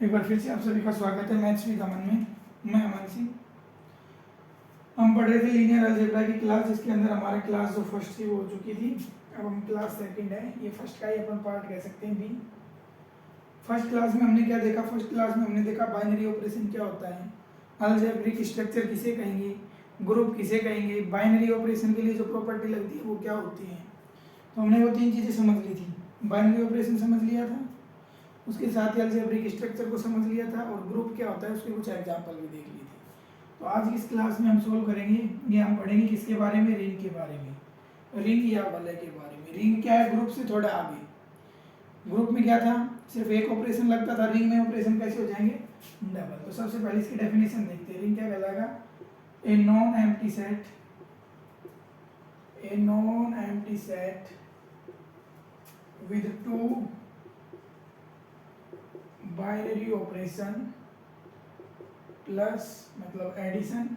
एक बार फिर से आप सभी का स्वागत है मैथ्स विद अमन में। मैं अमन सिंह। हम पढ़ रहे थे लीनियर अलजेब्रा की क्लास, जिसके अंदर हमारे क्लास जो फर्स्ट थी वो हो चुकी थी। अब हम क्लास सेकंड है, ये फर्स्ट का ही अपन पार्ट कह सकते हैं। बी फर्स्ट क्लास में हमने क्या देखा? फर्स्ट क्लास में हमने देखा बाइनरी ऑपरेशन क्या होता है, अलजेब्रिक स्ट्रक्चर किसे कहेंगे, ग्रुप किसे कहेंगे, बाइनरी ऑपरेशन के लिए जो प्रॉपर्टी लगती है वो क्या होती है। तो हमने वो तीन चीज़ें समझ ली थी। बाइनरी ऑपरेशन समझ लिया था, उसके साथ ही अलजेब्रिक स्ट्रक्चर को समझ लिया था, और ग्रुप क्या होता है उसके कुछ एग्जांपल भी देख लिए थे। तो आज की इस क्लास में हम सोल्व करेंगे, ये हम पढ़ेंगे किसके बारे में? रिंग के बारे में, रिंग या वलय के बारे में। रिंग क्या है? ग्रुप से थोड़ा आगे। ग्रुप में क्या था? सिर्फ एक ऑपरेशन लगता था, रिंग में ऑपरेशन कैसे हो जाएंगे? डबल। तो सबसे पहले इसकी डेफिनेशन देखते हैं। रिंग क्या कहलाएगा? A non empty set, a non empty set with two binary operation plus मतलब एडिशन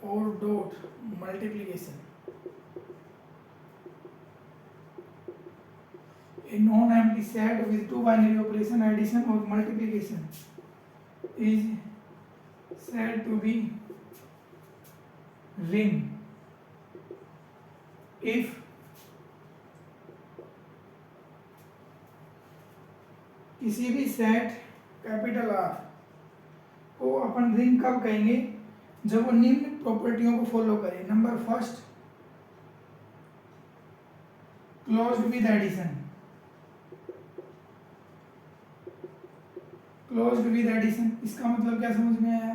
और dot multiplication. A non-empty set with two binary operation addition or multiplication is said to be ring if किसी भी set capital R को अपन ring कब कहेंगे? जब वो निम्न प्रॉपर्टियों को फॉलो करे। Number first, closed with addition. Closed with addition इसका मतलब क्या समझ में आया?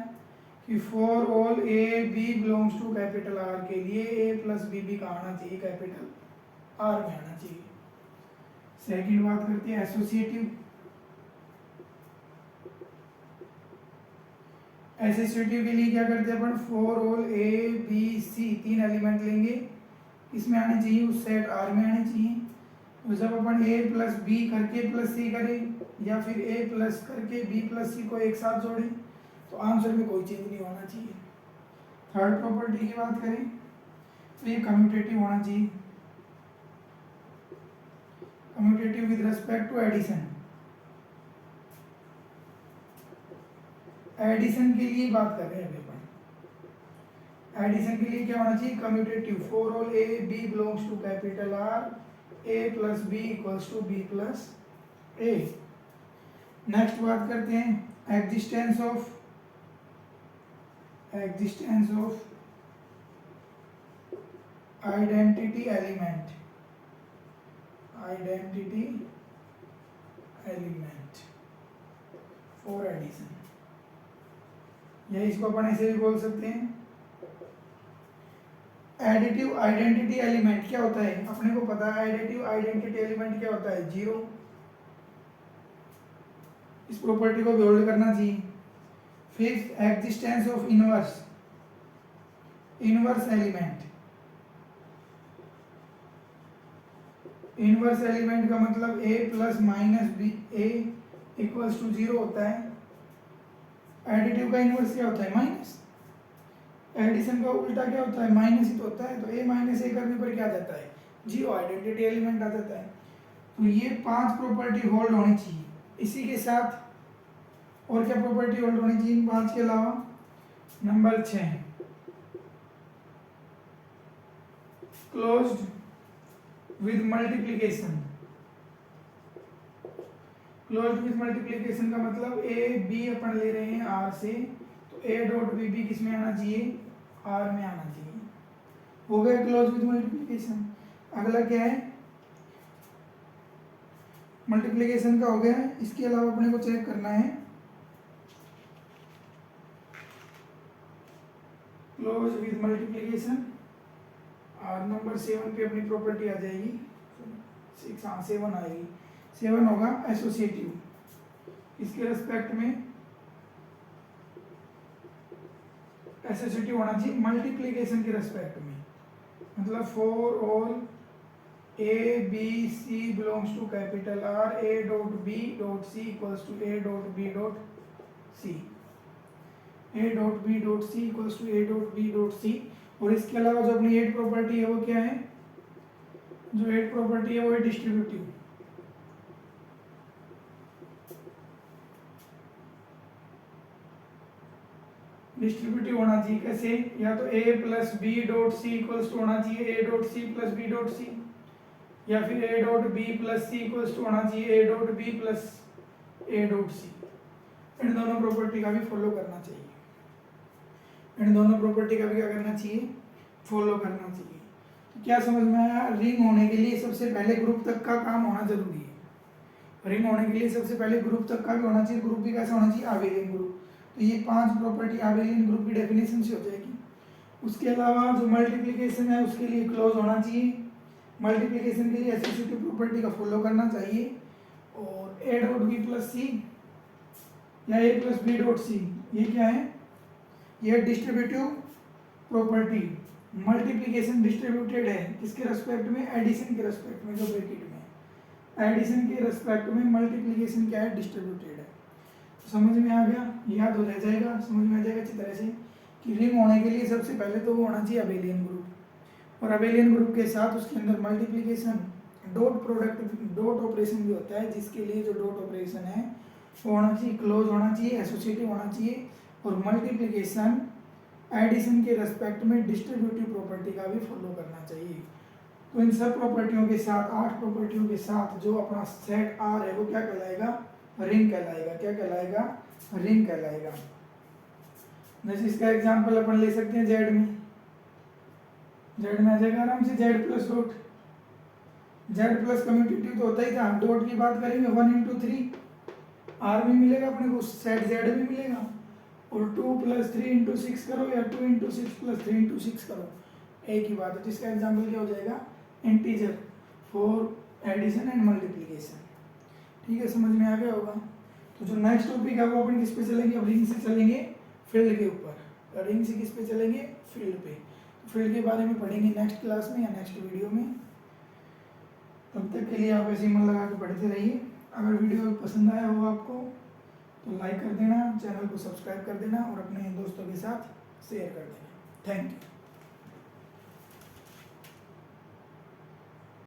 कि for all a b belongs to capital R के लिए ए प्लस बी भी कहाँ आना चाहिए? कैपिटल आर में आना चाहिए। सेकंड बात करते हैं एसोसिएटिव। एसोसिएटिव के लिए क्या करते हैं अपन? For all a b c, तीन एलिमेंट लेंगे, इसमें आने चाहिए, उस सेट आर में आने चाहिए। तो जब अपन ए प्लस बी करके प्लस सी करें, या फिर ए प्लस करके बी प्लस सी को एक साथ जोड़ें, तो आंसर में कोई चेंज नहीं होना चाहिए। थर्ड प्रॉपर्टी की बात करें तो ये कम्यूटेटिव होना चाहिए। Commutative with respect to addition. Addition के लिए बात कर रहे हैं अभी अपन। एडिशन के लिए क्या होना चाहिए? Commutative. For all a b belongs to capital R, a plus b equals to b plus a. Next बात करते हैं existence of identity element. Identity element for addition, या इसको अपन ऐसे भी बोल सकते हैं। एडिटिव आइडेंटिटी एलिमेंट क्या होता है? अपने को पता है एडिटिव आइडेंटिटी एलिमेंट क्या होता है? जीरो। इस प्रॉपर्टी को भी होल्ड करना चाहिए। Fifth, existence of inverse element. Inverse element का मतलब a plus minus b a equals to zero होता है। एडिटिव का इनवर्स क्या होता है? माइनस। एडिशन का उल्टा क्या होता है? माइनस ही तो होता है। तो a माइनस ए करने पर क्या आ जाता है? जीरो। आइडेंटिटी एलिमेंट आ जाता है। तो ये पांच प्रॉपर्टी होल्ड होनी चाहिए। इसी के साथ और क्या प्रॉपर्टी होल्ड होनी चाहिए इन पांच के अलावा? Number 6, closed with multiplication. Closed with multiplication का मतलब ए बी अपन ले रहे हैं आर से, तो ए डॉट बी भी किस में आना चाहिए? आर में आना चाहिए। हो गया क्लोज विद मल्टीप्लिकेशन। अगला क्या है? मल्टीप्लिकेशन का हो गया। इसके अलावा अपने को चेक करना है क्लोज विद मल्टीप्लिकेशन। और नंबर 7 पे अपनी प्रॉपर्टी आ जाएगी। 6, हाँ 7 आएगी। 7 होगा एसोसिएटिव। इसके रेस्पेक्ट में एसोसिएटिव होना चाहिए मल्टीप्लिकेशन के रेस्पेक्ट में। मतलब for all a b c belongs to capital R, a dot b dot c equals to a dot b dot c. A dot b dot c equals to a dot b dot c. और इसके अलावा जो अपनी 8 property है वो क्या है? जो 8 प्रॉपर्टी है वो है डिस्ट्रीब्यूटिव। डिस्ट्रीब्यूटिव होना चाहिए कैसे, या तो a plus b dot c equals to होना चाहिए a dot c plus b dot c, या फिर a dot b plus c equals to होना चाहिए a dot b plus a dot c. इन दोनों प्रॉपर्टी का भी फॉलो करना चाहिए, इन दोनों प्रॉपर्टी का भी क्या करना चाहिए, फॉलो करना चाहिए। तो क्या समझ में आया, रिंग होने के लिए सबसे पहले ग्रुप तक का काम होना जरूरी है। रिंग होने के लिए सबसे पहले ग्रुप तक का भी होना चाहिए, ग्रुप भी कैसा होना चाहिए, आबेलियन ग्रुप। तो ये 5 प्रॉपर्टी आबेलियन ग्रुप की डेफिनेशन से हो जाएगी। उसके अलावा जो मल्टीप्लिकेशन है उसके लिए क्लोज होना चाहिए, मल्टीप्लिकेशन के लिए एसोसिएटिव प्रॉपर्टी का फॉलो करना चाहिए। और ए डॉट बी प्लस सी या ए प्लस बी डॉट सी, ये क्या है, ये डिस्ट्रीब्यूटिव प्रॉपर्टी। मल्टीप्लिकेशन डिस्ट्रीब्यूटेड है किसके रेस्पेक्ट में, एडिशन के रेस्पेक्ट में, जो ब्रैकेट में एडिशन के रेस्पेक्ट में मल्टीप्लिकेशन क्या है, डिस्ट्रीब्यूटेड है। समझ में आ गया, याद हो जाएगा, समझ में आ जाएगा अच्छी तरह से कि रिंग होने के लिए सबसे पहले तो वो होना चाहिए अबेलियन ग्रुप, और अबेलियन ग्रुप के साथ उसके अंदर multiplication dot product dot operation भी होता है, जिसके लिए जो डॉट ऑपरेशन है वो होना चाहिए, क्लोज होना चाहिए, एसोसिएटिव होना चाहिए। और मल्टीप्लिकेशन एडिशन के रेस्पेक्ट में डिस्ट्रीब्यूटिव प्रॉपर्टी का भी फॉलो करना चाहिए। तो इन सब प्रॉपर्टियों के साथ, 8 प्रॉपर्टियों के साथ जो अपना सेट आर है वो क्या कहलाएगा, रिंग कहलाएगा। क्या कहलाएगा, रिंग कहलाएगा। जैसे इसका एग्जांपल अपन ले सकते हैं जेड में, जेड में आ जाएगा आराम से Z plus dot, Z plus commutative तो होता ही था, डॉट की बात करेंगे 1 इंटू 3 आर भी मिलेगा अपने को, सेट जेड भी मिलेगा। और 2 प्लस 3 इंटू 6 करो या 2 इंटू 6 प्लस 3 इंटू 6 करो, एक ही बात है। जिसका एग्जाम्पल क्या हो जाएगा, integer for addition and multiplication. ठीक है, समझ में आ गया होगा। तो जो नेक्स्ट टॉपिक है वो अपन किस पे चलेंगे, अब रिंग से चलेंगे फील्ड के ऊपर। रिंग से किस पे चलेंगे, फील्ड पे। फील्ड के बारे में पढ़ेंगे नेक्स्ट क्लास में या नेक्स्ट वीडियो में। तब तक के लिए आप ऐसे ही मन लगा के पढ़ते रहिए। अगर वीडियो पसंद आया हो आपको तो लाइक कर देना, चैनल को सब्सक्राइब कर देना और अपने दोस्तों के साथ शेयर कर देना। Thank you.